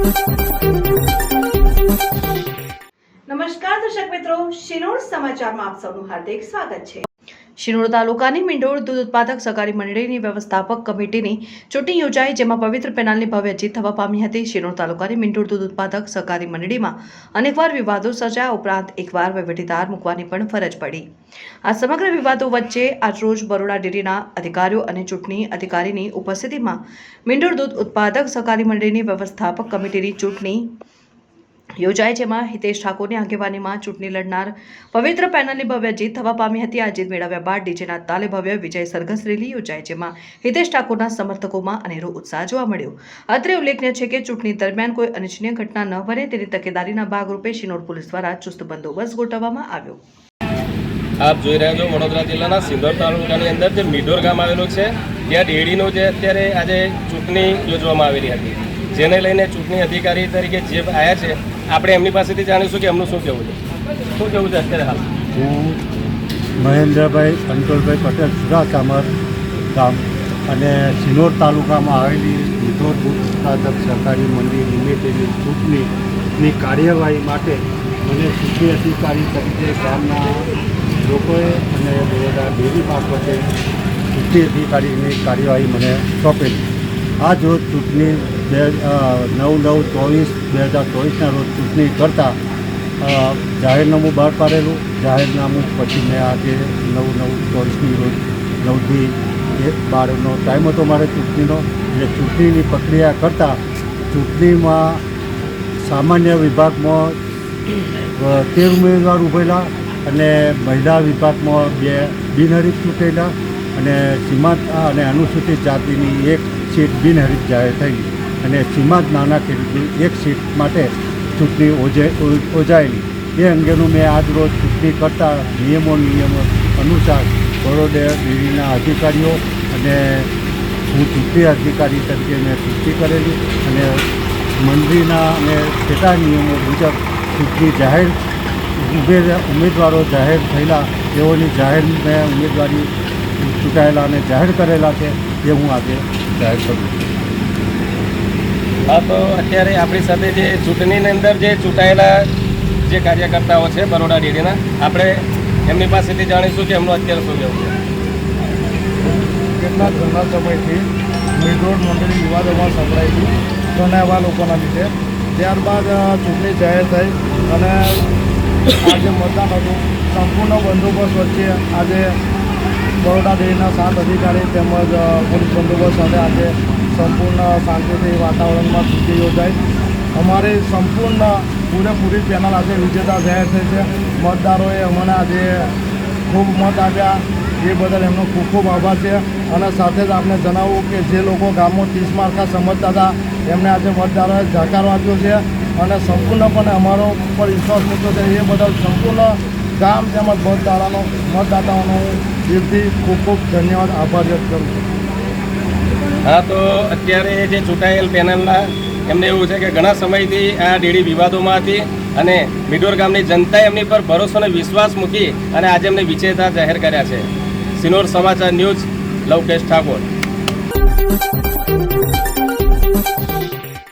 નમસ્કાર દર્શક મિત્રો, શિનોર સમાચારમાં આપ સૌનું હાર્દિક સ્વાગત છે। શિનોર તાલુકાની મીંઢોળ દૂધ ઉત્પાદક સહકારી મંડળીની વ્યવસ્થાપક કમિટીની ચૂંટણી યોજાઈ, જેમાં પવિત્ર પેનલની ભવ્ય જીત થવા પામી હતી। શિનોર તાલુકાની મીંઢોળ દૂધ ઉત્પાદક સહકારી મંડળીમાં અનેકવાર વિવાદો સર્જાયા ઉપરાંત એકવાર વહીવટીદાર મૂકવાની પણ ફરજ પડી। આ સમગ્ર વિવાદો વચ્ચે આજરોજ બરોડા ડેરીના અધિકારીઓ અને ચૂંટણી અધિકારીની ઉપસ્થિતિમાં મીંઢોળ દૂધ ઉત્પાદક સહકારી મંડળીની વ્યવસ્થાપક કમિટીની ચૂંટણી યોજાઈ, જેમાં હિતેશ ઠાકોરની આગેવાનીમાં ચૂંટણી લડનાર પવિત્ર પેનલની ભવ્ય જીત થવા પામી હતી। આ જીત મેળવ્યા બાદ ડીજેના તાલે ભવ્ય વિજય સરઘસ રેલી યોજાઈ, જેમાં હિતેશ ઠાકોરના સમર્થકોમાં અનેરો ઉત્સાહ જોવા મળ્યો। અત્રે ઉલ્લેખનીય છે કે ચૂંટણી દરમિયાન કોઈ અનિચ્છનીય ઘટના ન બને તેની તકેદારીના ભાગરૂપે શિનોર પોલીસ દ્વારા ચુસ્ત બંદોબસ્ત ગોઠવવામાં આવ્યો। આપ જોઈ રહ્યા છો વડોદરા જિલ્લાના સિંદોર તાલુકાની અંદર જે મીઢોર ગામ આવેલું છે, ત્યાં ડેરીનો જે અત્યારે આજે ચૂંટણી યોજવામાં આવેલી હતી, જેને લઈને ચૂંટણી અધિકારી તરીકે જે આવ્યા છે, આપણે એમની પાસેથી જાણીશું કે એમનું શું કહેવું છે। શું કહેવું છે અત્યારે હાલ? હું મહેન્દ્રભાઈ અંતોલભાઈ પટેલ, સુરાસામર ગામ અને સિનોર તાલુકામાં આવેલી મીઠોર દૂધ ઉત્પાદક સહકારી મંડળી લિમિટેડની ચૂંટણીની કાર્યવાહી માટે મને ચૂંટણી અધિકારી તરીકે ગામના લોકોએ અને બરોડા ડેરી મારફતે ચૂંટણી અધિકારીની કાર્યવાહી મને સોંપેલી। આજ રોજ ચૂંટણી 9/9/2024ના રોજ ચૂંટણી કરતાં જાહેરનામું બહાર પાડેલું। જાહેરનામું પછી મેં આજે 9/9/24ની રોજ 9 થી 12નો ટાઈમ હતો મારે ચૂંટણીનો। એટલે ચૂંટણીની પ્રક્રિયા કરતાં ચૂંટણીમાં સામાન્ય વિભાગમાં 13 ઉમેદવાર ઉભેલા અને મહિલા વિભાગમાં 2 બિનહરીફ ચૂંટેલા અને સીમાંત અને અનુસૂચિત જાતિની 1 સીટ બિનહરીફ જાહેર થયેલી અને સીમાંત નાના ખેડૂતની 1 સીટ માટે ચૂંટણી યોજાયેલી। એ અંગેનું મેં આજ રોજ ચૂંટણી કરતા નિયમો અનુસાર બરોડા ડેરીના અધિકારીઓ અને હું ચૂંટણી અધિકારી તરીકે મેં ચૂંટણી કરેલી અને મંડળીના અને પેટા નિયમો મુજબ ચૂંટણી જાહેર ઉમેદવારો જાહેર થયેલા તેઓની જાહેર મેં ઉમેદવારી ચૂંટાયેલા અને જાહેર કરેલા છે, એ હું આજે જાહેર કરું છું। હા, તો અત્યારે આપણી સાથે જે ચૂંટણીની અંદર જે ચૂંટાયેલા જે કાર્યકર્તાઓ છે બરોડા ડેરીના, આપણે એમની પાસેથી જાણીશું કે એમનું અત્યારે શું કહેવું છે। કેટલાક ઘણા સમયથી મીઢોળ મંડળી વિવાદોમાં સંકળાયેલી ઘણા એવા લોકોના લીધે ત્યારબાદ ચૂંટણી જાહેર થઈ અને આજે મતદાન હતું। સંપૂર્ણ બંદોબસ્ત વચ્ચે આજે બરોડા ડેરીના 7 અધિકારી તેમજ પોલીસ બંદોબસ્ત સાથે આજે સંપૂર્ણ શાંતિથી વાતાવરણમાં ચૂંટણી યોજાઈ। અમારે સંપૂર્ણ પૂરેપૂરી પેનલ આજે વિજેતા જાહેર થઈ છે। મતદારોએ અમને આજે ખૂબ મત આપ્યા, એ બદલ એમનો ખૂબ ખૂબ આભાર છે। અને સાથે જ આપણે જણાવવું કે જે લોકો ગામમાં 30 માર્કા સમજતા હતા એમને આજે મતદારોએ જાકાર આપ્યો છે અને સંપૂર્ણપણે અમારો પર વિશ્વાસ મૂક્યો છે। એ બદલ સંપૂર્ણ ગામ તેમજ મતદાતાઓનો હું દિલથી ખૂબ ખૂબ ધન્યવાદ આભાર વ્યક્ત કરું છું। હા, તો અત્યારે જે ચૂંટાયેલ પેનલના એમને એવું છે કે ઘણા સમયથી આ ડેરી વિવાદોમાં હતી અને મીઢોર ગામની જનતાએ એમની પર ભરોસો અને વિશ્વાસ મૂકી અને આજે એમને વિજેતા જાહેર કર્યા છે। સિનોર સમાચાર ન્યૂઝ, લવકેશ ઠાકોર।